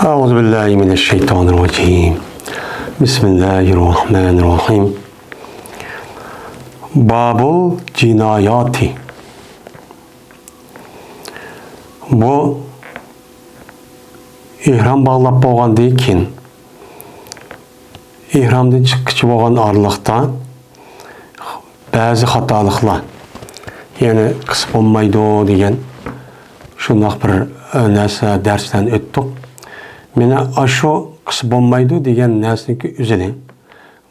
Euzubillahimineşşeytanirracim. Bismillahirrahmanirrahim. Babul cinayati. Bu ihram bağlap bolgandan keyin ihramdan chiqqıcı bolgan arlıqta bazı hatalıqlar, yani qısıb olmaydı degan şundaq bir narsa dersden ötdük. Mene aşo qısıb olmaydı degan narsaniki üzeri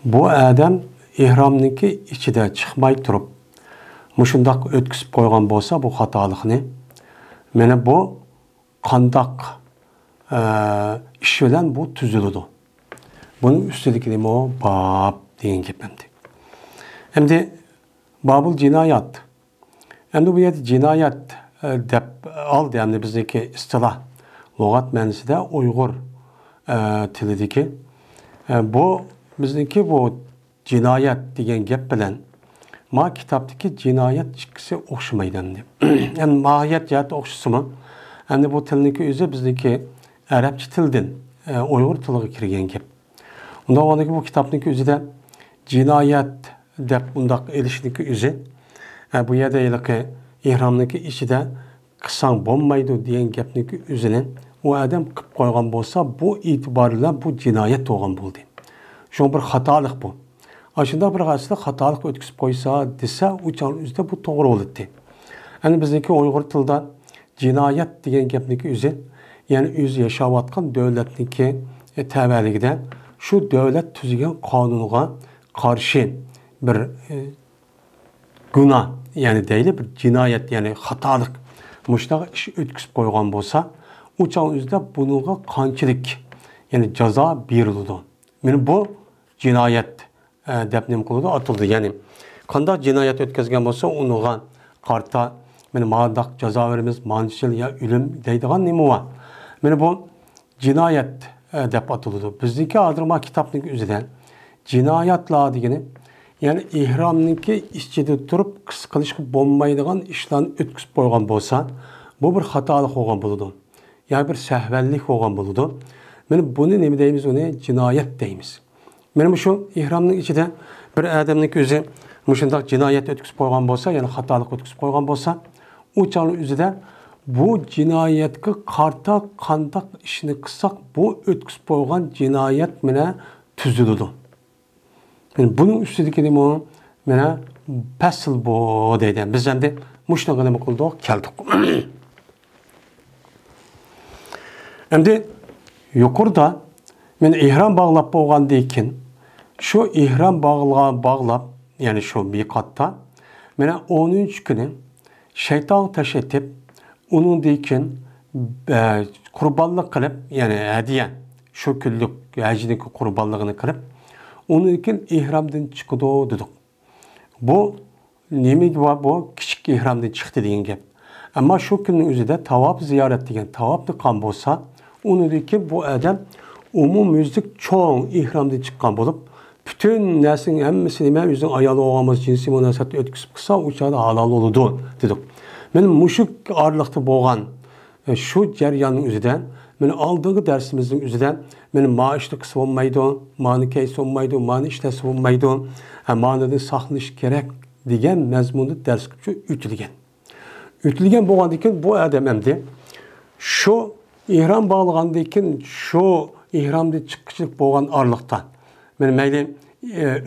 bu adam ihramniki içide chiqmay turib mushundaq ötküzüp qo'ygan bo'lsa bu xatolikni, mene bu qandaq ish bilan bu tuziladi. Bunun üstündeki nima o? Bab degan gap endi. Endi babul cinayat. Endi bu yerda cinayat deb aldı, endi bizdeki istilah lug'at ma'nosida Uyg'ur tilidagi bu bizdeki bu cinayat degan gap bilan ma kitobdagi cinayat ikkisi o'xshamaydi endi. Endi mohiyat jihati o'xshasimi? Endi bu tilniki o'zi bizdeki arabcha tildan Uyg'ur tiliga kirgan gap. Unda olganki bu kitobniki o'zida cinayat deb undaq elishniki o'zi bu yerda ilaqi ihromniki ichida qilsang bo'lmaydi degan gapniki o'zini u adam qilib qo'ygan bo'lsa, bu e'tiborla bu jinoyat bo'lgan bo'ldi. Shu bir xatolik bu. Aslında bir aslında xatolik o'tkazib qo'ysa desa, uçan o'zida bu to'g'ri bo'ladi. Endi bizdeki Uyg'ur tilida jinoyat degan gapniki o'zi, ya'ni o'zi yashayotgan davlatniki tavaligida shu davlat tuzgan qonunga qarshi bir günah, yani deyli bir cinayet, yani xatolik mushtaqa ish o'tkazib qo'ygan bo'lsa, uçan o'zida bunga qanchalik, yani jazo beriladi. Meni bu cinayet deb nim qiladi, atıldı. Yani qanday jinoyat o'tkazgan bo'lsa, unga qarta meni ma'daq jazo beramiz, manchil ya o'lim deydigan nima bor. Meni bu jinoyat deb atıldı. Bizdeki adırma kitobning o'zidan jinoyatlar degani, yani ihromniki ichida turib qis qilishga bo'lmaydigan ishlarni o'tkazib qo'ygan bo'lsa, bu bir xatolik bo'lgan bo'ladi. Yani bir sahvallik bo'lgan bo'ladi. Meni buni nima deymiz? Uni jinoyat deymiz. Meni şu ihromning ichida bir odamning o'zi mushundaq jinoyat o'tkazib qo'ygan bo'lsa, yani xatolik o'tkazib qo'ygan bo'lsa, u chog'ning o'zida bu jinoyatga qarta qandaq ishni qilsak, bu o'tkazib qo'ygan jinoyat bilan tuziladi. Yani bunun üstündeki nima? Mana fasl bu deydi. Biz endi mushunaqa nima qildik? Keldik. Endi yuqorida men ihrom bağlap bo'lgandan keyin şu ihrom bağlap, yani şu miqatda mana 13 kuni shayton tash etib, uningdan keyin qurbonlik qilib, yani hadiya şu kunlik hajniki qurbonligini qilib, onun için ihromdan chiqdi dedik. Bu nima bu kichik ihromdan chiqdi degan gap. Ama şu kunning o'zida tavob ziyorat degan tavobni qilgan bo'lsa, onun için bu adam umumyüzlük çoğun ihromdan chiqqan bo'lib, bütün narsaning hammasini men o'zing ayoli olganmiz jinsiy munosabatni o'tkazib qilsa, u chog'da halol bo'ladi dedik. Men mushuk orliqda bo'lgan şu jarayonning o'zidan, men oldingi darsimizning o'zidan meni maishni qilsa bo'lmaydi, mani kaysa bo'lmaydi, mani ishlasa bo'lmaydi, manidan saqlanish kerak degan mazmunda dars qilib o'tilgan. O'tilgan bo'lgandan keyin bu odam endi şu ihrom bağlagandan keyin şu ihromda chiqishlik bo'lgan orliqda men mayli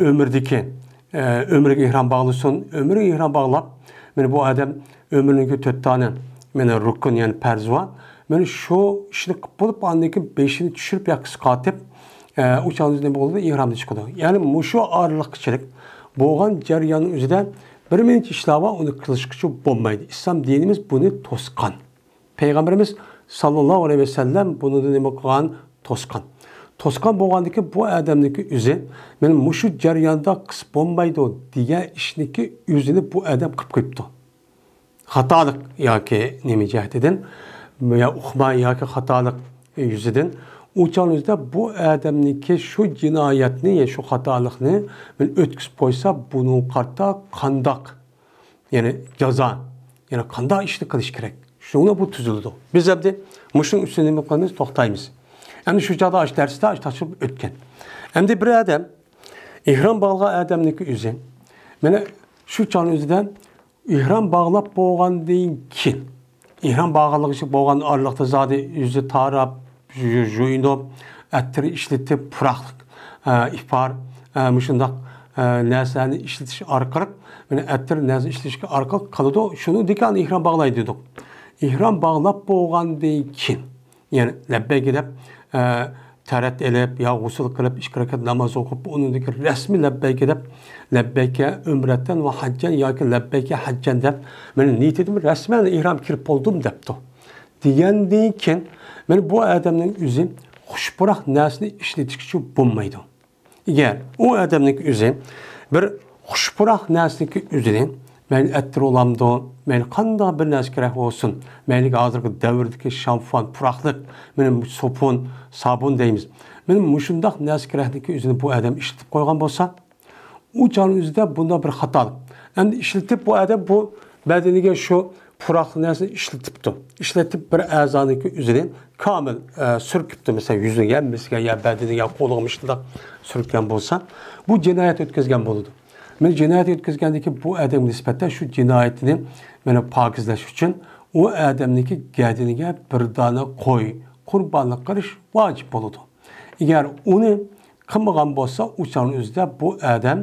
ömürdeki ömrüge ihrom bağlısın, ömrüge ihrom bağlap, men bu adam ömrününki 4 tane men rukun, yani farz var. Men şu işini qilib andaki 5'ini tushirib ya qisqartib, uçağınız ne bo'ldi? Ihromda chiqdi. Yani mushu orliqchilik bo'lgan jarayonning o'zida bir minut ishlar bor, uni qilishga bo'lmaydi. Islom dinimiz buni to'sqan. Payg'ambarimiz sallallohu alayhi ve sellem bunu nima qilgan? To'sqan. To'sqan bo'lgandiki bu odamniki o'zi men mushu jarayonda qisib bo'lmaydi degan ishniki o'zini bu odam qilib qo'yibdi. Xatolik yoki nima jihatidan ya uqma yoki xatolik yuzidan o'chanizda bu odamniki shu jinoyatni ya shu xatolikni men o'tkazib qo'ysa, buni qarta qandaq, yani jazo, yani qanday ishni qilish kerak? Şuna bu tuzuldu. Biz de muşun üstüne mi qilamiz, to'xtaymiz. Endi shu chog'da ash darsda ash tashib o'tgan. Endi bir odam ihrom bog'lagan odamniki o'zi mana shu chog'ning o'zida ihrom bog'lab bo'lgandan keyin ihrom bog'liqchi bo'lgan oraliqda zodi yuzi tarab, yuyinib, attiri ishlatib, puraqliq ifar mushundaq narsani ishlatish orqali mana attir narsa ishlatishga orqali qiladi. Shuni degan ihrom bog'laydi dedik. İhram bağlap bo'lgandan keyin, ya'ni labbayga deb tarat elib, yo g'usl qilib, 2 rakat namoz o'qib, uningdagi rasmiy labbayga deb labbayka umratan va hajjan yoki labbayka hajjan deb men niyatim rasman ihrom kirib bo'ldim debdi. Degandan keyin men bu odamning o'zi xushpuroq narsani ishlatishga bo'lmaydi. Agar u odamning o'zi bir xushpuroq narsani o'zidan men ettir olamdı, men qanday bir narsa kerak olsun. Menga hozirgi davrdagi shamfon, puraqliq, mening sopun, sabun deymiz. Mening mushundaq narsa kerakligi o'zini bu odam ishlatib qo'ygan bo'lsa, u joning o'zida bunda bir xatolik. Endi ishlatib bu odam bu badaniga shu puraqli narsani ishlatibdi. Ishlatib bir a'zoniki o'zini komil surkibdi, masalan, yuziga, misga, ya badaniga, qo'liga shunday surkgan bo'lsa, bu jinoyat o'tkazgan bo'ladi. Men jinoyat o'tkazgandagi bu odam nisbatan shu jinoyatini meni pokizlash uchun u odamniki gadiniga bir dona qo'y qurbonlik qilish vojib bo'ladi. Agar uni qilmagan bo'lsa, o'shaning o'zida bu odam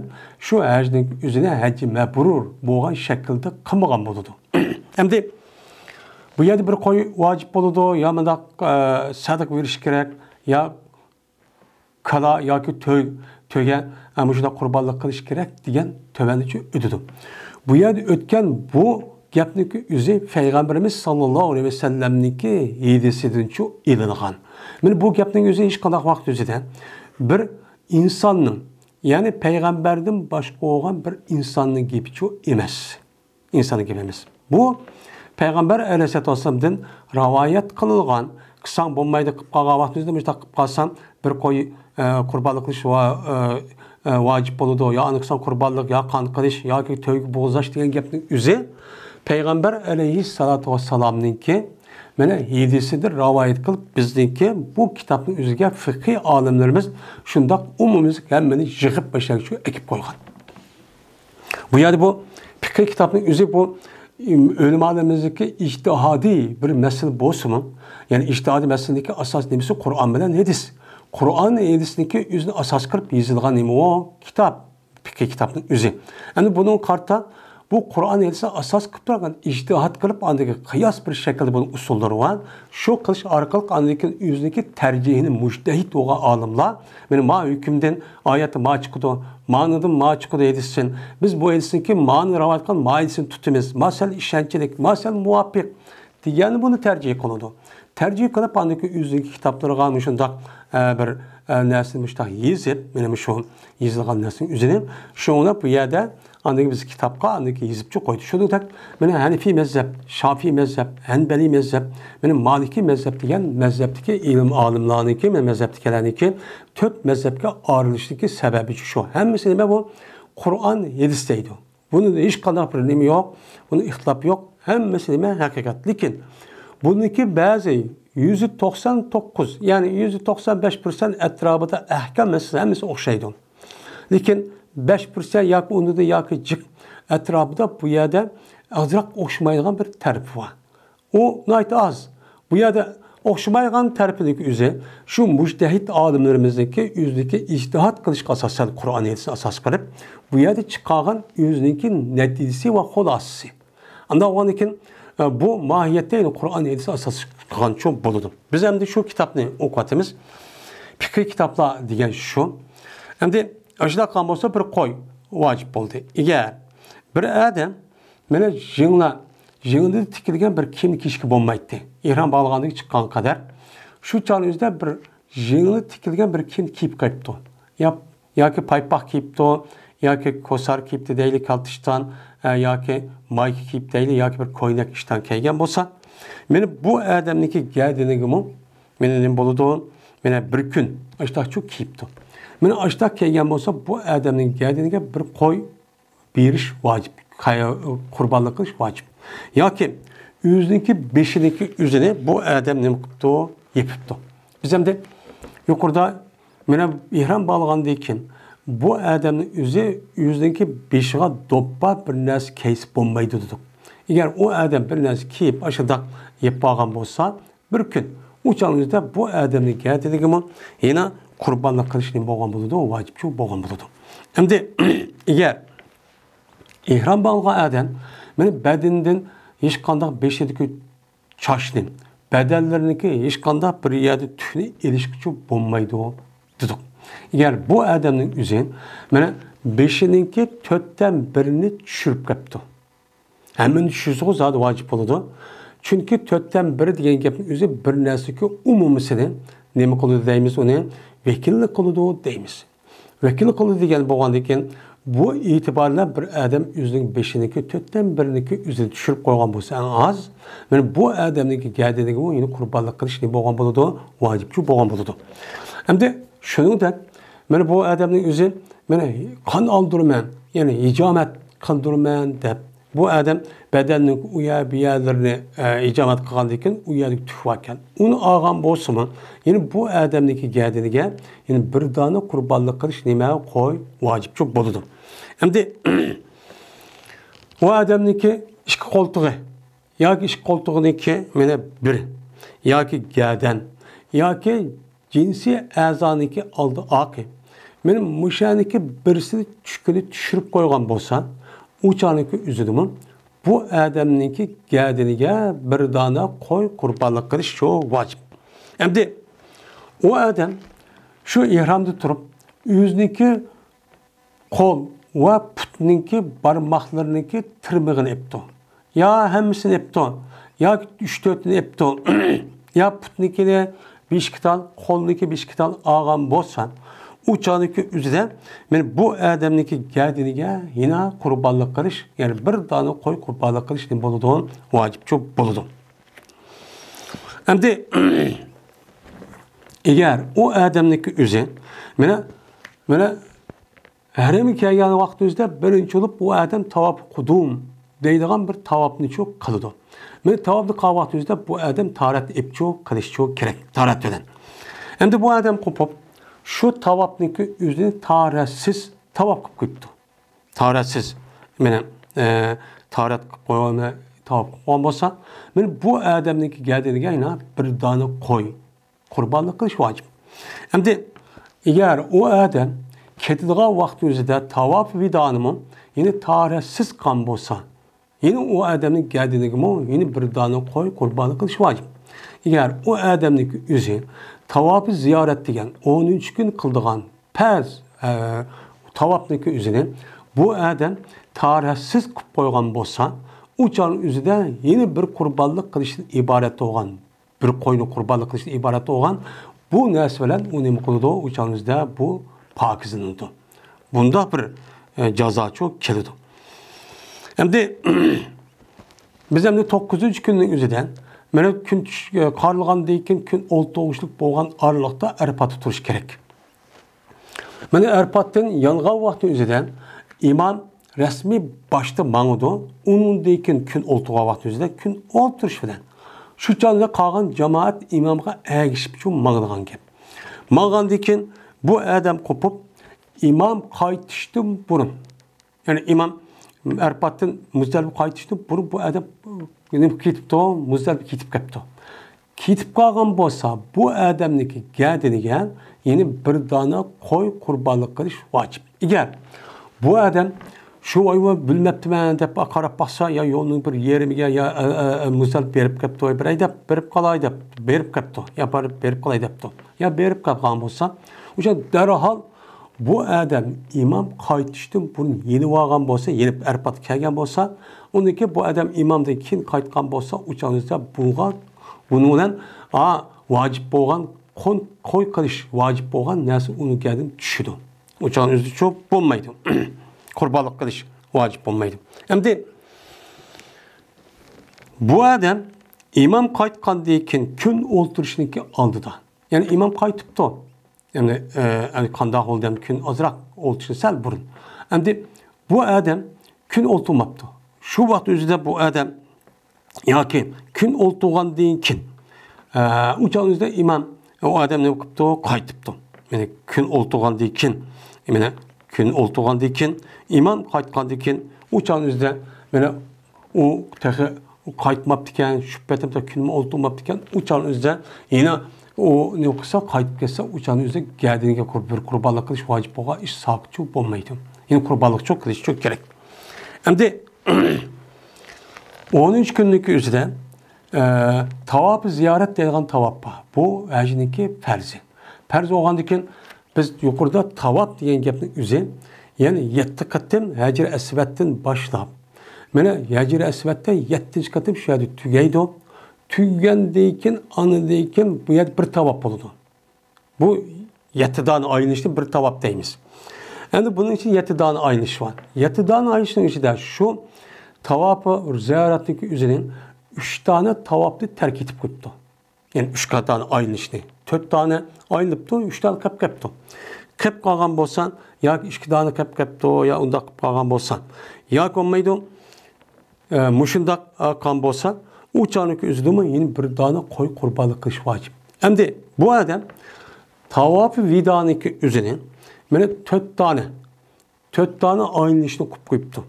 shu hajning o'zini haji mabrur bo'lgan shaklda qilmagan bo'ladi. Endi bu yerda bir qo'y vojib bo'ladi, yo mendaq sadaqa berish kerak, yo kala yoki to'yga ama shunda qurbonlik qilish kerak degan tövanichi o'tdi. Bu yerda o'tgan bu gapniki o'zi payg'ambarimiz sallallohu alayhi vasallamniki hadisidan-chu ilingan. Mana bu gapning o'zi hech qanday vaqt o'zida bir insonning, ya'ni payg'ambardan boshqa bo'lgan bir insonning gapichu emas. İnsanning gapi emas. Bu payg'ambar alayhisolatu vasallamdan rivoyat qilingan, qilsang bo'lmaydi qilib qolgan vaqtingizda mushta qilib qolsam bir qo'y qurbonlik qilish va vacip bo'ladi, yo aniqsan qurbonlik, yo qon qilish yoki to'yga bo'g'izlash degan gapning o'zi payg'ambar alayhissalatu vassalamningki mana hadisidir rivoyat qilib bizningki bu kitobning o'ziga fiqhiy olimlarimiz shundoq umumiy hammani yig'ib boshlashga ekib qo'ygan. Bu yerda bu fiqhiy kitobning o'zi bu ulamolarimizniki ijtihodiy bir masala bo'lsa-mu, ya'ni ijtihodiy masaladagi asos nimasi Qur'on bilan hadis. Qur'on hadisniki o'zini asos qilib yozilgan nima o kitob, fiqh kitobning o'zi. Endi buning qarta bu Qur'on hadisni asos qilib turgan ijtihod qilib andagi qiyos bir shaklda buning usullari bor. Shu qilish orqali andagi o'ziniki tarjihini mujtahid bo'lgan olimlar meni ma hukmdan oyatni ma chiqdi, ma'nodan ma chiqdi hadissin. Biz bu hadisniki ma'ni rivoyat qilgan ma'nisini tutamiz. Masal ishonchlik, masal muvofiq degani buni tarjih qiladi. Tercih qilib andagi o'zidagi kitoblarga shundoq bir narsani mushtaq yezib, mana shu yezilgan narsaning o'zini shuni bu yerda andagi biz kitobga andagi yezibchi qo'ydi. Shuningdek, mana Hanifiy mazhab, Shofiy mazhab, Hanbali mazhab, mana Maliki mazhab degan mazhabdagi ilm olimlarniki, mana mazhabdagilarniki 4 mazhabga ayrilishligi sababi shu. Hammasi nima bu? Qur'on hadis deydi. Bunun hech qanday bir nima yo'q, buni ixtilof yo'q. Hammasi nima haqiqat. Lekin buniki bazı %99 yani %95% etrafında ahkam meselesi okşaydı. Lakin 5% yakı onu da yakı cık etrafında bu yerde azrak okşamayılan bir tarif var. O nayt az. Bu yerde okşamayılan tarifindeki üzere şu mujtehid alimlerimizdeki yüzdeki ictihat kılış asasen Kur'an hadisine asas kılıp bu yerde çıkan yüzdeki neticesi ve hulasısı. Anda o için bu mahiyette Kur'an hadisi asas qilgan çok bo'ladi. Biz endi shu kitobni o'qiyapmiz. Fiqh kitoblar degan shu. Endi ashula qilgan bo'lsa bir qo'y vojib bo'ldi. Agar bir odam mana jingda tikilgan bir kiyim kiyishga bo'lmaydi. Ihrom bog'lagandan chiqqan qadar shu chog'ingizda bir jingda tikilgan bir kiyim kiyib qo'yibdi. Yoki paypoq kiyibdi, yoki ko'sar kiyibdi deylik kaltishdan, yoki mayka kiyib deylik, yoki bir ko'ylak ishdan kiygan bo'lsa, meni bu odamniki gadinigimi meni nima bo'ladi? Meni bir kun ashtachu kiyibdi. Meni ashtak kelgan bo'lsa, bu odamning gadiniga bir qo'y berish vojib, qurbonlik qilish vojib. Yoki o'ziniki beshiniki o'zini bu odam nima qilibdi? Yepibdi. Biz endi yukarıda mene ihram bağlagandan keyin bu adamning o'zidagi beshiga do'ppa bir narsa kesib bo'lmaydi dedik. Agar u adam bir narsa kiyib ashadaq yeb qolgan bo'lsa, bir kun o'shaningizda bu odamning gadiligimi yana qurbonlik qilishni bo'lgan bo'ladi, vojib shu bo'lgan bo'ladi. Endi agar ihrom bağlagan adam meni badanidan hech qanday beshidagi chochni, badallarininki hech qanday bir yerda tukni ilishkichi bo'lmaydi dedik. Eğer bu adamın üzerine mana beshininki 4'ten birini tushirib qapti. Hemen tushirsa zaten vacip bo'ladi. Çünkü 4'ten biri degan gapning o'zi bir narsaki umumisini nima qiladi deymiz, uni vakillik qiladi deymiz. Vakillik qiladi degan bo'lgandan keyin bu e'tiborla bir adam o'zining beshininki 4'ten biriniki o'zini tushirib qo'ygan bo'lsa az, mana bu odamning gadiligi u yine qurbonlik qilishni bo'lgan bo'ladi, vojibchi bo'lgan bo'ladi. Endi shuningdek mana bu adamning o'zi mana qon oldiraman, ya'ni hijomat qildirman deb bu adam badanning u bu yerlarini hijomat qilgandan keyin u yerga tufib ekan. Uni olgan bo'lsa-mu, ya'ni bu adamning gadiniga ya'ni bir dona qurbonlik qilish nima qo'y vojibchi bo'ladi. Endi o adamning ikki qo'ltig'i yoki ikki qo'ltig'iniki mana bir yoki gadan yoki cinsi a'zoniki oldi oqi. Benim muşaniki birisini tushirib qo'ygan bo'lsa, uçaniki üzüdümün bu adamninki gadiniga bir dona qo'y qurbonlik qilish shu vojib. Endi o adam shu ihramda turib, o'ziniki qo'l va putninki barmoqlariniki tirmig'ini epdi. Ya hammasini epdi, ya 3-4ni epdi. Ya putnikini 5 kital, qo'lniki 5 kital olgan bo'lsa, u chaqdagi o'zida men bu odamniki gadiniga yana qurbonlik qilish, ya'ni bir dona qo'y qurbonlik qilish nima bo'ladi? Vojibchi bo'ladi. Endi agar u odamniki o'zi mana haramga kelgan vaqtimizda birinchi bo'lib bu odam tavob qudum deydigan bir tavobni cho'q qiladi. Men tavobni qilgan vaqtimizda bu odam tarat epcho qilishchi kerak, tarat bilan. Endi bu odam qo'pib şu tavabniki o'zini taratsiz tavob qilib qo'yibdi. Taratsiz. Mana tarat qilib qo'ygan tavob qilgan bo'lsa, men bu odamniki gadiniga yana bir dona qo'y qurbonlik qilish vojib. Endi agar u odam ketadigan vaqt o'zida tavob vidonimi yine taratsiz qilgan bo'lsa, yine o odamning gadiniga yine bir dona qo'y qurbonlik qilish vojib. Agar u odamniki o'zi tavobi ziyorat degan 13 kun qildigan paz tavobniki o'zini bu odam taratsiz qilib qo'ygan bo'lsa, uçan o'zida yeni bir qurbonlik qilishdan iborat bo'lgan, bir qo'yni qurbonlik qilishdan iborat bo'lgan bu narsa bilan u nima qiladi? Uçanizda bu pokizlanadi. Bunda bir jazochi keladi. Endi biz endi 9-kunning o'zidan mana kun qarlagandan keyin kun o'lto'g'ishlik bo'lgan aralıqda arpatda turish kerak. Mana arpatdan yongan vaqt o'zidan imom rasmiy boshda mang'udi. Undan keyin kun o'lto'g'an vaqt o'zida kun o'ltirish bilan shu jonda qolgan jamoat imomga ergishib shu mang'digan gap. Mang'andan keyin bu odam qo'pib imom qaytishdan burun, ya'ni imom arpatdan Muzdalifga qaytishdan burun bu odam ketibdi, Muzdalifga ketib qolibdi. Ketib qolgan bo'lsa, bu odamniki gadiniga yeni bir dona qo'y qurbonlik qilish vojib. Agar bu odam shu oyni bilmabdiman deb qarab baqsa, ya yo'lning bir yerimiga ya Muzdalif berib qolibdi, bir aydab berib qolay deb berib qolibdi, ya berib qolay debdi. Ya berib qolgan bo'lsa, o'sha darhol bu adam imom qaytishdan burun yeni olgan bo'lsa, yeni arpat kelgan bo'lsa, uniki bu adam imomdan keyin qaytgan bo'lsa, o'shanizda buni bilan vojib bo'lgan qo'y qilish vojib bo'lgan narsa unikidan tushidi. O'shanizda cho'p bo'lmaydi. Qurbonlik qilish vojib bo'lmaydi. Endi bu adam imom qaytgandan keyin kun o'ltirishniki oldida. Ya'ni imom qaytibdi. Yani qanday oldan kun ozroq o'ltirishni sal burun. Endi bu odam kun o'ltirmabdi. Shu vaqt o'zida bu odam yoki kun o'ltirgandan keyin o'shanizda imom o adam ne qıptı? Qaytıptı. Yani gün oltuğandan keyin, mana gün oltuğandan keyin imam qaytqandan keyin uçan üzde mana o tehi qaytmaptı ekan, şübhetim gün oltuğmaptı ekan, uçan üzde yine o ne qilsa qaytib kelsa uçan üzde gardiniga bir qurbonlik qilish vojib bo'lgan ish soqchi bo'lmaydi. Yine qurbonlik çok qilish çok kerak. Endi 13 günlük üzere tavaf ziyaret deyilgan tavaf var. Bu hacniki ferzi. Ferz olgandan keyin biz yuqorida tavaf degan gapning o'zi, ya'ni 7 qatim Hacir Aswaddan boshlab, mana Hacir Aswadda 7-qatim shu yerda tugaydi. Tugagandan keyin anidan keyin bu yerda bir tavaf bo'ladi. Bu 7 dona aylanishni bir tavaf deymiz. Endi bunun için 7 dona aylanış var. 7 dona aylanishning ichida shu tavafı ziyaretlik üzerine 3 tane tavaflı terk etip gitti. Yani 3 tane aylanışni. 4 tane aylanıptı, 3 tane kep-kepti. Kep kalgan bolsan, ya 2 tane kep-kepti, ya unda kep kalgan bolsan. Ya olmaydı, muşundak kalgan bolsan, uçanık üzülümü yine bir tane koy kurbanlık kılış vacip. Hem de bu adam tavafı vidaniki üzerine bana 4 tane aylanışni kup koyuptu.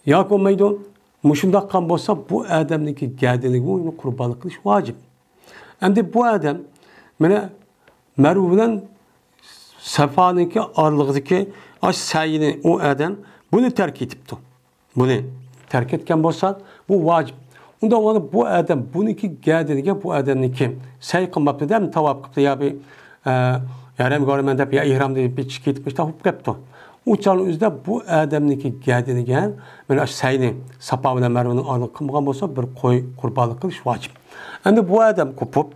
Ya olmaydı, muşundak kan bolsa bu adamdaki gerdinliği oyunu kurbanlık kılış vacip. Hem de bu adam bana Merve'den Safa'nınki aralığındaki aş sayını o adam bunu terk etipti. Bunu terk etken bolsa bu vacip. Onda bu adam bununki gerdinliği bu adamdaki say kılmaptı değil mi? Tavaf kıptı ya bir yarım görmende ya ihram deyip bir çıkı etmiş de hop kıptı. Uçanın üzerinde bu adamdaki gerdini gel, ben sayını Safa ve Merve'nin arasında kılmagan bolsa bir koy kurbanlık kılış vacip. Hem de bu adam kopup,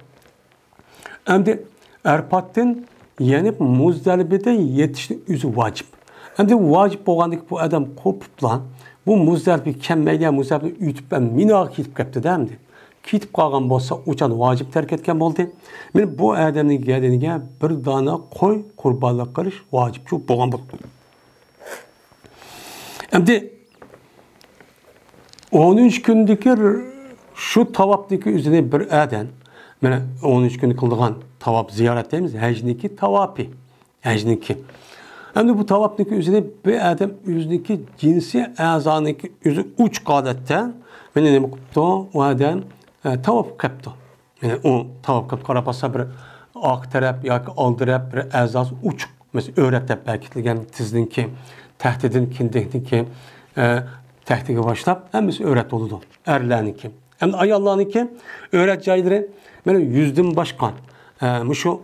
hem de Arfat'tan yenip Muzdalibe'de yetişti üzü vacip. Hem de vacip olgandaki bu adam kopup lan, bu Muzdalibe kemmeyliye Muzdalibe'de ütüp ben Mina'ya gidip kepti değil mi? Gidip kalgan bolsa uçan vacip terk etken oldu. Ben bu adamın gerdini gel, bir tane koy kurbanlık kılış vacip. Çok boğan buldu. Hem de 13 gündeki şu tavaptaki üzerine bir adam, yani 13 gün kıldığın tavap ziyaret deyimiz, hecniki tavapı, hecniki. Hem de bu tavaptaki üzerine bir adam üzerindeki cinsi azaniki üzü uç kadetten, beni ne mutlu o adam tavaf kaptı. Yani o tavaf kaptı karapasa bir ak taraf ya ki al taraf bir azaz uç. Mesela öğretip belki de tizdinki, tehdidin kindinki, tehdide başlap, hem de öğret oldu. Erlerninki. Hem de ayallarninki öğret cayları, benim yüzdüm başkan. Muşu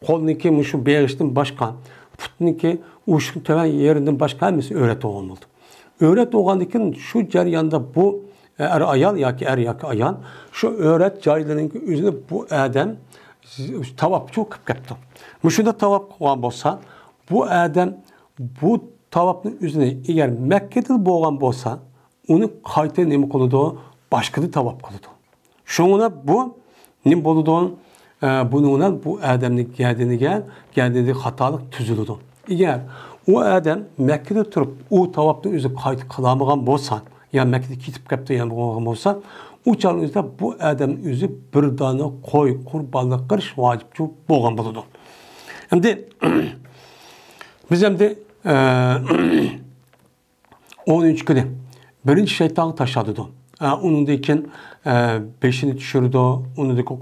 kolniki, muşu beğiştim başkan. Putniki, uşun töven yerinden başkan, hem de öğret olmalı. Öğret olgandikin şu ceryanda bu er ayal ya ki er ya ki ayan, şu öğret caylarının üzerine bu adam tavap çok kaptı. Muşu da tavap koyan bolsa, bu adam bu tavapın üzerine eğer Mekke'de boğan bolsa, onu kayta nemi kılıdı, başka da tavap kılıdı. Şuna bu ne boludu? Bununla bu adamın geldiğinde hatalık tüzülüdü. Eğer o adam Mekke'de durup o tavapın üzerine kayıt kılamagan bolsa, ya Mekke'de gidip kaptı yani boğan bolsa, uçan üzerinde bu adamın üzerine bir tane koy kurbanlık kılış vacip çok boğan buludu. Hem de biz hem de 13 günü birinci şeytanı taşadıdı. Onundayken 5'ini düşürdü, onundaki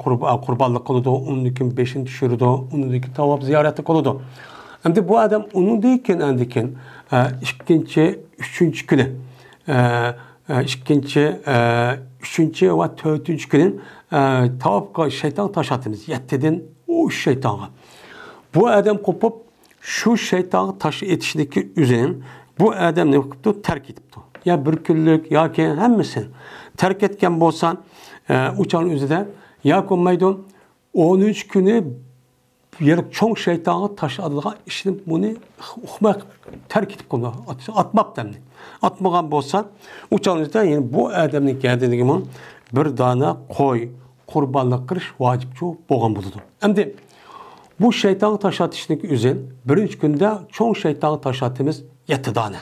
kurbanlık kılıdı, onundaki 5'ini düşürdü, onundaki tavaf ziyareti kılıdı. Hem de bu adam onundayken andiken ikinci, üçüncü günü, ikinci, üçüncü ve dördüncü günün tavaf şeytan taşadınız. Yetteden o şeytana. Bu adam kopup şu şeytanı taşı etişindeki üzerine bu adam ne yapıptı? Terk etipti. Ya bir küllük ya ki hemmesin. Terk etken bolsan uçan üzerinde ya konmaydı 13 günü yerlik çok şeytanı taşı adılgan işini bunu okumak terk edip konu atmak demdi. Atmagan bolsan uçan üzerinde yani bu adamın geldiğini bir tane koy kurbanlık kırış vacip çok boğan buludu. Hem de bu şeytanı taşatışındaki üzerine birinci günde çok şeytanı taşatımız 7 tane.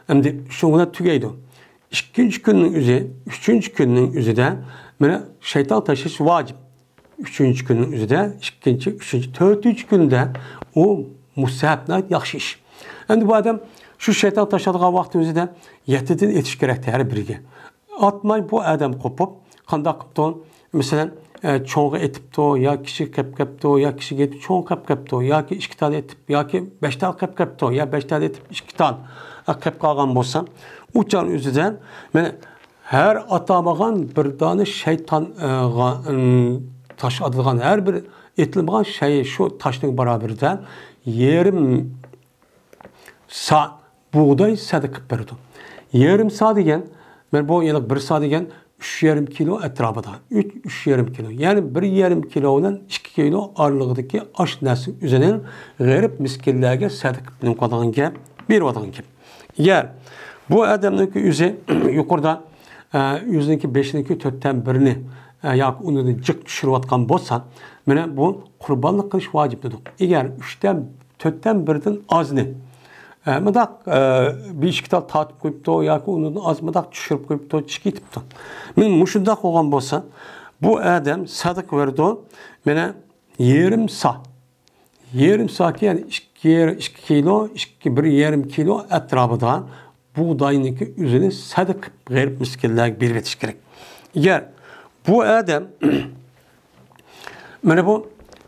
Hem de şuna tügeydi. İkinci günün üzerine, üçüncü günün üzerine şeytan taşış vacip. 3-cü günün üzüdə, 2-ci, 3-cü, 4-cü gündə o müstəhəbnə yaxşı iş. Əndi bu adam şu şeytan taşıdığı vaxt özüdə yetidin etiş gərəkdir hər birigə. Atmay bu adam qopup, qanda qıpdı, məsələn, çoğu etibdi, ya kişi qıp-qıpdı, ya kişi getib çoğu qıp-qıpdı, ya ki 2 tane etib, ya ki 5 tane qıp-qıpdı, ya 5 tane etib 2 tane qıp-qalğan bolsa, uçan özüdən, mənə hər atamağan bir tane şeytan taş adılğan, hər bir etilmağan şey şu taşın bərabərdə yerim sa buğday sədiq berdi. Yarım sa degen, ben bu yıllık 1 sa degen 3,5 kilo etrafında. 3,5 kilo. Yani 1,5 kilodan 2 kilo ağırlığındaki aş nəsi üzerinin garip miskillerge sədiq benim kadağın ki, bir vadağın ki. Yer, bu adamdaki yüzü yukarıda yüzündeki 5'indeki 4'ten birini ya onu cık düşürüp atkan bolsa, mene bu kurbanlık kılış vaciptir. Eğer 3'ten 4'ten birden az ne? Mıdak bir işkital tatip koyuptu, ya ki onu az mıdak düşürüp koyuptu, çıkıtıptı. Men muşundak olan bolsa, bu adam sadık verdi, mene yarım sa ki yani 2 kilo, 1,5 kilo etrafında buğdayınki üzerine sadık garip miskiller bir vetiş gerek. Eğer bu adam mene bu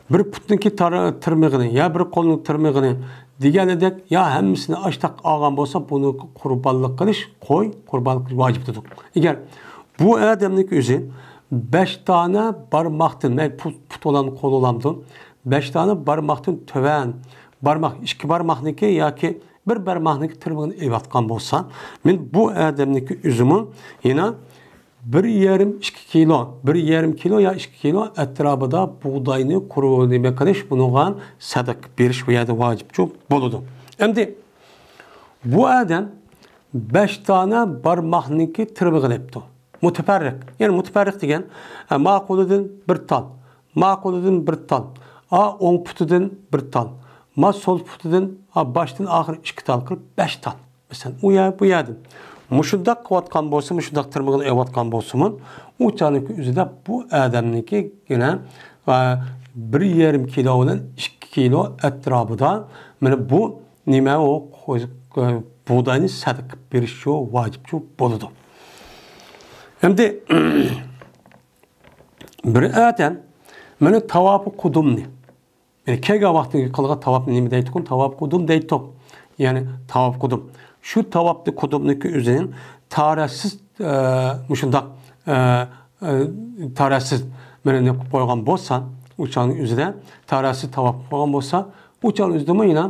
bir putniki tırmığını ya bir kolunun tırmığını diğerledek ya hemmisini açtak ağam bolsa bunu kurbanlık kılış koy, kurbanlık kılış vaciptir. Eğer bu adamlık üzü 5 tane barmaktın, put olan kol olamdı, 5 tane barmaktın töven, barmak, 2 barmakniki ya ki bir barmakniki tırmığını evatkan bolsa, men bu adamlık üzümü yine 1,5 kilo, 1,5 kilo ya 2 kilo etrafında buğdayını kuru demek kılış bununla sadık beriş veya da vacip çok boludu. Şimdi bu adam 5 tane barmakniki tırmığını yaptı. Müteferrik. Yani müteferrik degen maquludun 1 tal, maquludun 1 tal, on putudun 1 tal, sol putudun baştan ahir 2 tal kılıp 5 tal. Mesela bu yadım. Muşundak kıvatkan bolsa, muşundak tırmığını evatkan bolsumun, uçanıki üzüde bu adamniki yine 1,5 kilo olan 2 kilo etrafında bu nime o buğdayını sadık beriş çok vacip çok boludu. Şimdi bir adam mene tavapı kudumni. Yani kega vaxtı kılga tavap nimi deytik, tavap kudum deytik. Yani tavap kudum. Şu tavaplı kudumniki üzerinin tarihsiz muşundak tarihsiz mene ne koygan bolsa uçağın üzerine tarihsiz tavap koygan bolsa uçağın üzerine yine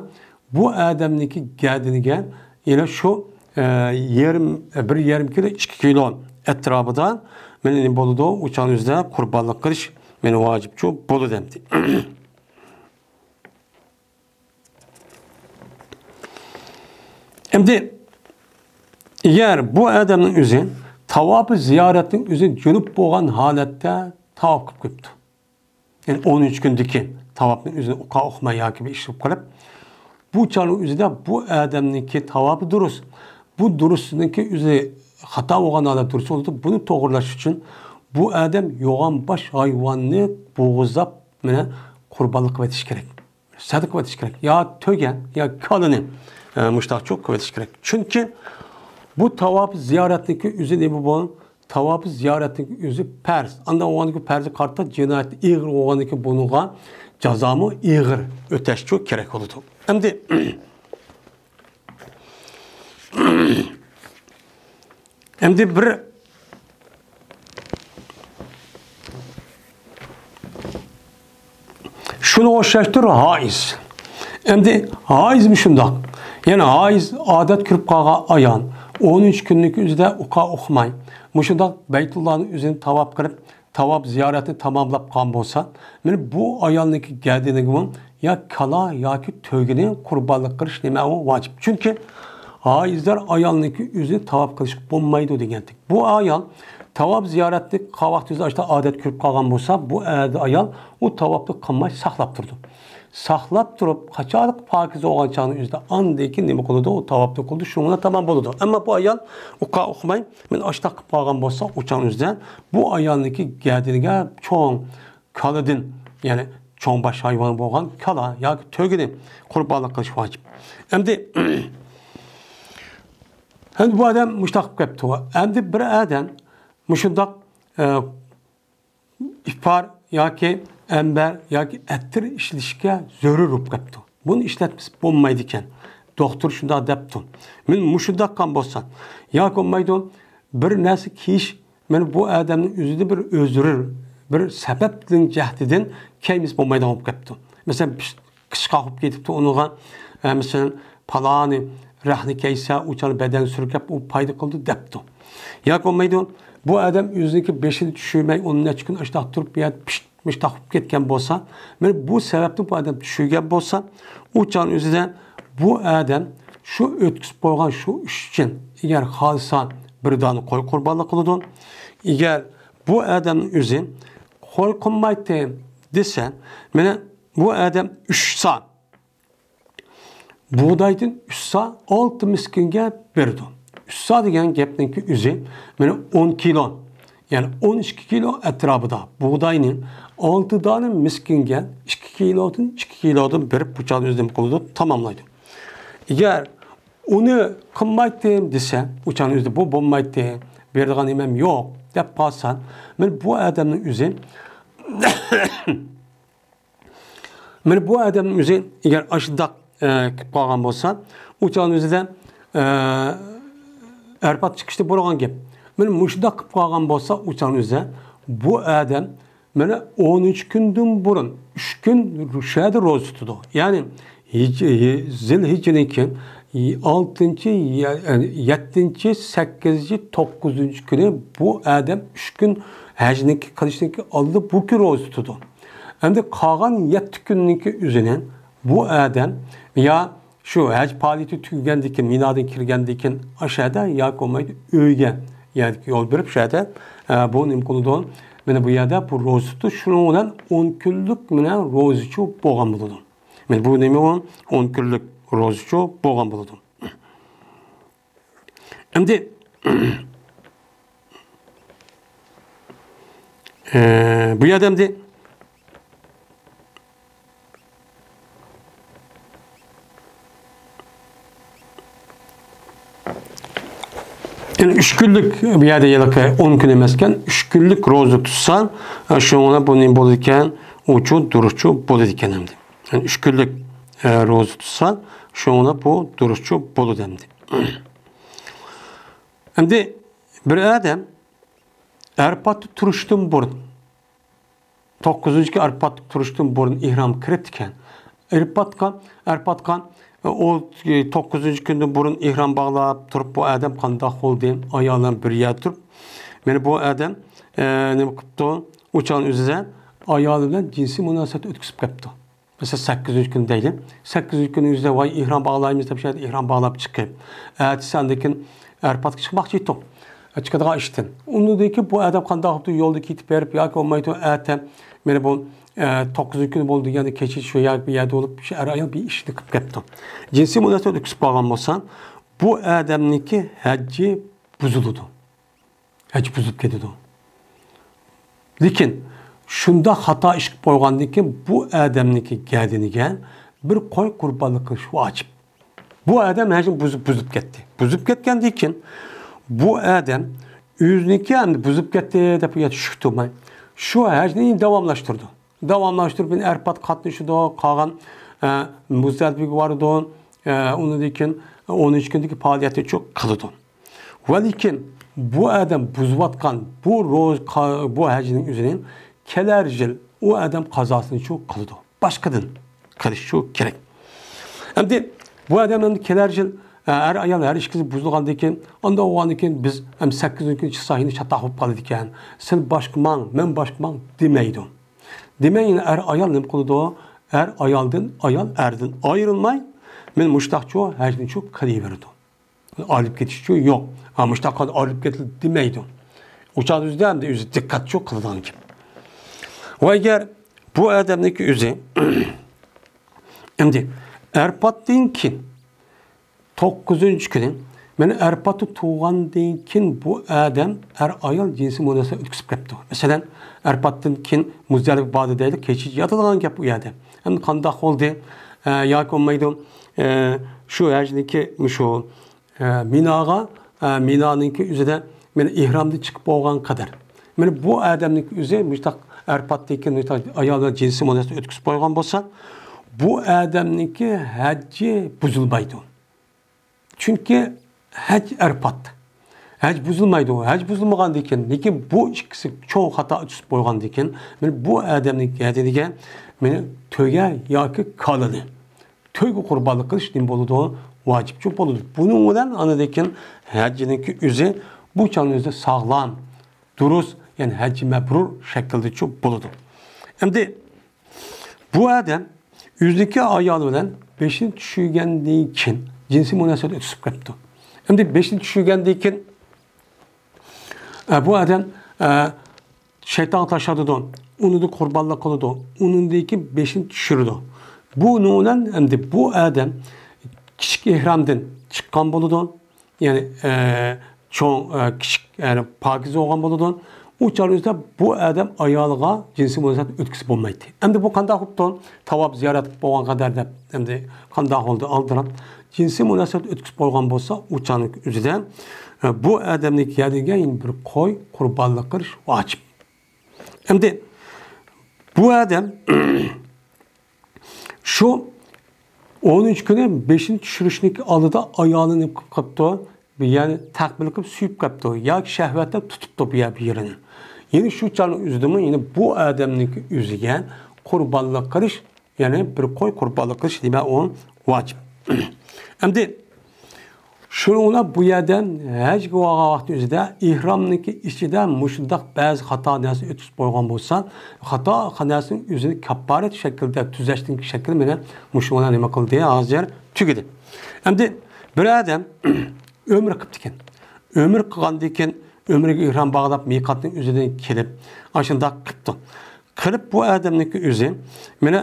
bu adamniki geldiğini gel yine şu 1,5 kilo 2 kilo etrafında mene boludu uçağın üzerine kurbanlık kılış mene vacip çok bolu demdi. Şimdi eğer bu adamın üzerine tavapı ziyaretin üzerine dönüp boğan halette tavap kıptı. Yani 13 gündeki tavapın üzerine okuma ya gibi işlep kalıp bu çalın üzerinde bu adamınki tavapı duruz. Bu durusundaki üzerine hata olan halde durus oldu. Bunu doğrulaş için bu adam yoğan baş hayvanını boğuzlap kurbanlık kıvetiş gerek. Sadık kıvetiş gerek. Ya tögen ya kalını müştak çok kıvetiş gerek. Çünkü bu tavap ziyaretindeki üzerine bu tavap ziyaretindeki üzü pers. Anda oğandaki perzi kartta cinayet iğir oğandaki bunuğa cazamı iğir öteş çok gerek oldu. Şimdi bir şunu hoşlaştır haiz. Şimdi haiz mi şundak? Yani haiz adet kürüp kağa ayan 13 günlük üzerinde okumay. Muşundak Beytullah'ın üzerine tavap kırıp tavap ziyareti tamamlap kan bolsa, yani bu ayalındaki geldiğine gibi ya kala ya ki tövgeni kurbanlık kırış neme o vacip. Çünkü haizler ayalındaki üzerine tavap kırış bulmaydı degendik. Bu ayal tavap ziyareti kavakt üzerinde işte adet kürüp kalan bolsa bu ayal o tavaplı kanmayı saklap durdu. Saklap durup kaçarlık pakize olacağını üzerinde andaki neme koludu o tavaplı koludu şununa tamam boludu. Ama bu ayal okumayın ben açta kapagan bolsa uçan üzerinde bu ayalındaki geldiğine çoğun kalıdın yani çoğunbaş hayvanı boğan kala ya tögeni kurbanlık kılış vacip. Hem bu adam müştak kaptı. Hem de bir adam müştak ifar ya ki ember ya ki ettir işlişke zörür kaptı. Bunu işletmesi bulmaydı iken. Doktor şunda depti. Men müştak kan bolsan ya olmaydı bir nesi kiş men bu adamın yüzünde bir özürür bir sebeptin cehdidin keymis bulmaydı olup kaptı. Mesela kışka hop gedipti onuğa mesela palani rahni kaysa uçan beden sürkep o payda kıldı depti. Ya olmaydı bu adam yüzündeki beşini düşürmey onun açıkın aşağı durup bir yer pişmiş takıp ketken bolsa men bu sebepten bu adam düşürgen bolsa uçan yüzünden bu adam şu ötküs boğan şu iş için eğer halsan bir dağını koy kurbanlık kılıdın. Eğer bu adamın yüzü koy konmaydı desen mene bu adam 3 saat buğdaydın 3 saat 6 miskinge verdi. 3 saat degen gepninki yüzü mene 10 kilo yani 12 kilo etrafında buğdayının 6 tane miskinge 2 kilodan verip bıçağın yüzden kılıdı tamamlaydı. Eğer onu kılmaydı desen uçağın yüzde bu bulmaydı verdiğin imam yok dep kalsan men bu adamın yüzü men bu adamın yüzü eğer aşıdak kalgan bolsa uçağın yüzünden erpat çıkışta bo'lgan gap. Men mushda qilib qolgan bo'lsa uçağın yüzünden bu adam mana 13 kundan burun 3 kun rüşadi ro'za tutdi. Ya'ni Zilhicce'ninki 6. 7. 8. 9. günü bu adam 3 gün hacninki kılışninki aldı bu gün ro'za tutdi. Endi qolgan 7 kunninki üzerinden bu adam ya şu hac faaliyeti tükendikken, minadan kirgendikken aşağıda ya olmaydı öyge yani yol verip şahada bu imkanıdan mene bu yerde bu rozutu şununla 10 küllük mene rozucu boğan buludum. Men bu nemi olan 10 küllük rozucu boğan buludum. Şimdi bu yerdemde yani 3 günlük bir yerde yıllık 10 gün emesken 3 günlük rozu tutsan şuna bunun boluyken uçu duruşçu bolu diken demdi. Yani 3 günlük rozu tutsan şuna bu duruşçu bolu demdi. Şimdi bir adam Erpatı turuştun burun. 9. Erpatı turuştun burun ihram kiretken Erpatkan o 9. günde burun ihram bağlayıp turup bu adam kanda oldu. Ayağından bir yer turup. Yani bu adam ne yaptı? Uçağın üzerine ayağıyla cinsi münasebet ötküsüp yaptı. Mesela 8. gün değil. 8. günün üzerine vay ihram bağlayımız da bir şey ihram bağlayıp çıkıp. Sendeki Erpat çıkmak ciddi. Çıkıdığa işten. Onu dedi ki bu adam kanda yaptı yolda gidip verip ya ki olmaydı etem. Yani bu 9. gün oldu yani keçi şu ya bir yerde olup bir işini kıp yaptı. Cinsi münasebet ötküsüp bağlan olsan bu adamınki hacci buzuludu. Hacci buzulup gidiyordu. Lakin şunda hata iş koygandı ki bu adamınki geldiğini gel bir koy kurbanlık kılış vacip. Bu adam hacci buzup gitti. Buzup gitken dikin bu adam yüzünki yani buzup gitti de yetişikti. Şu hacini devamlaştırdı. Devamlaştırıp ben Erpat katlaşıdı, kalan müzdetbik vardı. Onu dikin 13 gündeki faaliyeti çok kılıdı. Velikin bu adam buzvatkan bu hacinin üzerine kelercil o adam kazasını çok kılıdı. Başkadan kılış çok gerek. Hem de bu adamın kelercil her ayal her işkisi buzluğandı iken onda o an iken biz hem 8. gün sahini çatahıp kaldı iken sen başkman, men başkman demeydim. Demeyin er ayal ne kılıdı? Er ayaldın, ayal erdin. Ayrılmay men müştakçı her şeyin çok kaliye verdi. Alıp geçişçi yok. Ama müştakçı alıp getir demeydim. Uçağın üzerinde hem de yüzü dikkat çok kılıdan ki. Ve eğer bu adamdaki yüzü şimdi Erpat deyin ki 9. günün Meni erpatı tuğandan kin bu adam ayol cinsi münasebet ötküsüp kepti. Mesela erpattan kin muzdalif bağda deydi, keçici yatılan gap bu yerde. Hem kandak oldu, yak olmaydı, şu hacdeki şu minaga, minanınki üzerinde meni ihramda çıkıp olgan kadar. Meni bu adamınki üzerinde müştak erpattaki müştak ayollar cinsi münasebet ötküsüp koygan bolsa, bu adamınki hacci buzulmaydı. Çünkü hac erpat. Hac buzulmaydı o. Hac buzulmagan diken. Lekin bu ikisi çok hata düşüp koygan diken. Men bu adamning dediğine meni töge yoki kalını. Töge qurbanlık qilish nim boludu, vacip çok boludu. Bunun bilan ana diken hacninki o'zi bu çağın o'zi sağlam, durus, yani hac mebrur şekilde çok boludu. Endi bu adam yüzdeki ayol bilan 5-ni tushirgandan keyin jinsiy munosabat o'tib ketdi. Endi 5-ni tushirgandan keyin bu adam şeytan taşadı, onu da qurbanlık qildi, undan keyin 5-ni tushirdi. Bununla endi bu adam kichik ihramdan chiqqan bo'ladi, ya'ni cho'ng kichik, ya'ni pokiza bo'lgan bo'ladi. U çağrıda bu adam ayolga jinsiy munosabat o'tkazib bo'lmaydi. Endi bu qanday qilibdi? Tavob ziyorat qilib bo'lgan qadar deb endi qanday qildi aldirab jinsiy munosabat o'tkazib bo'lgan bo'lsa, u chaqning o'zida bu odamning yadiga bir qo'y qurbonlik qilish vojib. Endi bu adam şu 13 kuni 5-ni tushirishlik oldida ayolini qilibdi, yani takbil qilib suyib qilibdi yoki shahvatda tutibdi bu yerini. Yine şu çağın üzümü yine bu adamın üzüge kurbanlık qilish, yani bir qo'y kurbanlık qilish demek onun vacip. Endi şununla bu yerden hac qilgan vaqt üzüde ihramniki ichida mushundaq ba'zi xato narsa o'tib qo'ygan bo'lsa, xato xonasining o'zini kapparat shaklda tuzashning shakli meni mushuna nima qildi hozir tugidi. Endi bir adam ömür qilibdi ekan. Ömür qilgandan keyin ömrüge ihram bağlap miqatning o'zidan kelib, aşında qilibdi. Qilib bu adamniki o'zi meni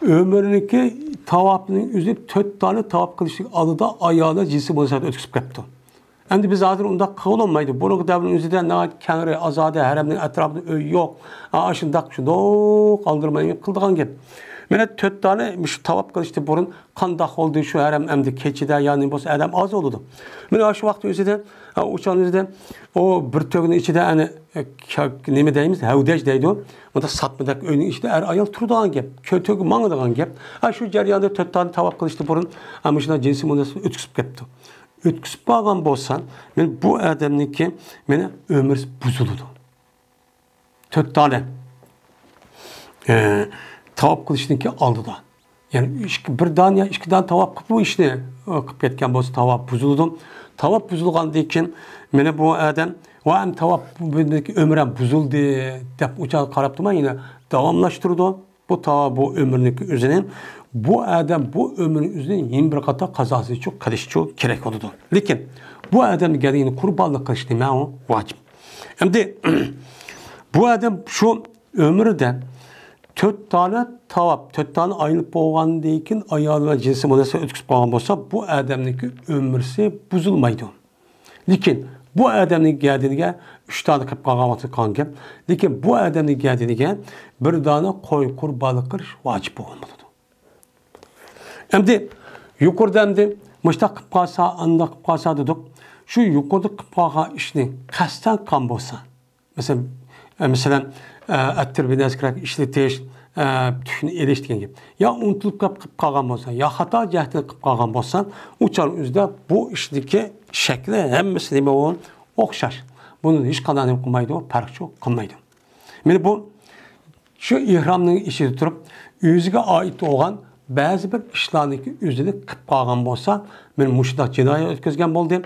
ömrüniki tavapning o'zi 4 tane tavap qilishlik oldida ayolga jinsiy munosabat o'tkazib ketdi. Endi biz hozir unda qilolmaydi. Buning davrning o'zida na kangri azode haramning atrofida uy yo'q. Aşında shundoq qoldirmay qildigan gap. Mene 4 tane şu tavap qilishdi burun qanday oldu şu haram endi kechida yani bo'lsa adam oz oldu. Mene şu vaqt o'zida uçan o'zida o bir tögünün içinde hani nima deymiz? Havdaj deydi o. Onda satmadak oyunun içinde ayol turduğun gap. Kötü mangıdığın gap. Şu jarayonda 4 tane tavap qilishdi burun ama shuna jinsiy munosabat o'tkazib ketdi. O'tkazib bo'lgan bo'lsam, men bu odamniki meni ömür buzuldi. 4 tane tavap qilishninki oldida. Yani bir dan ya 2 dan tavap qilib bu ishni qilib ketgan bo'lsa tavap buzuldi. Tavap buzulgandan keyin meni bu adam va ham tavap ömrüm buzuldu deb uçağa qarab turmay yine davomlashtirdi. Bu tavap bu ömrüniki o'zini bu adam bu ömrün o'zini yin bir qator qazosi uchun qilish kerak bo'ladi. Lekin bu odamning galigini qurbonlik qilish nima u vojib. Endi bu adam şu ömrüden 4 tane tavap, 4 tane ayılıp bo'lgandan keyin ayolga jinsiy munosabat o'tkazib qo'ygan bo'lsa, bu odamniki ömrisi buzulmaydi. Lekin bu odamning gadiniga 3 tane qilib qolgan vaqt qolgan. Lekin bu odamning gadiniga bir dona qo'y qurbonlik qilish vojib bo'lgan bo'ladi. Endi yuqorida endi mushtaq qilib qolsa, anda qilib qolsa dedik. Shu yuqorida qilib qolgan ishni qasddan qilgan bo'lsa, mesela attir bir naskrak ishletish, tükni elish degan gap. Ya unutilib qilib qolgan bo'lsa, ya xato jahdini qilib qolgan bo'lsa, u chol o'zida bu ishniki shakli hammasi nima bo'lgan o'xshash. Buni hech qanday nima qilmaydi, farq yo'q qilmaydi. Meni bu shu ihramning ichida turib, o'ziga oid bo'lgan ba'zi bir ishlarni o'zini qilib qolgan bo'lsa, men mushundaq jinoyat o'tkazgan bo'ldim.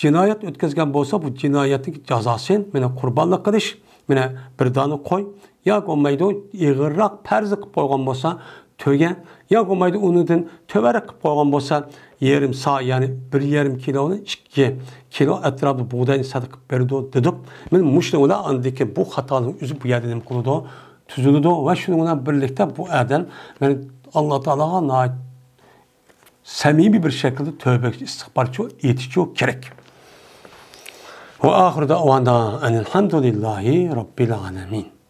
Jinoyat o'tkazgan bo'lsa, bu jinoyatning jazosi meni qurbonlik qilish, meni bir dona qo'y, yo'q olmaydi, ig'irroq farzi qilib qo'ygan bo'lsa, to'ga, yo'q olmaydi, unidan to'barak qilib qo'ygan bo'lsa, yarım sa, ya'ni 1,5 kiloni 2 kilo atrofida bug'doyni sadaqa qilib berdi dedik. Men mushunlar andiki bu xatoning o'zi bu yerda nima qiladi? Tuziladi va shuning bilan birlikda bu odam men Alloh taologa samimi bir şekilde tövbe istihbarçı yetişiyor gerek. Ve ahir davanda enelhamdülillahi rabbil alemin.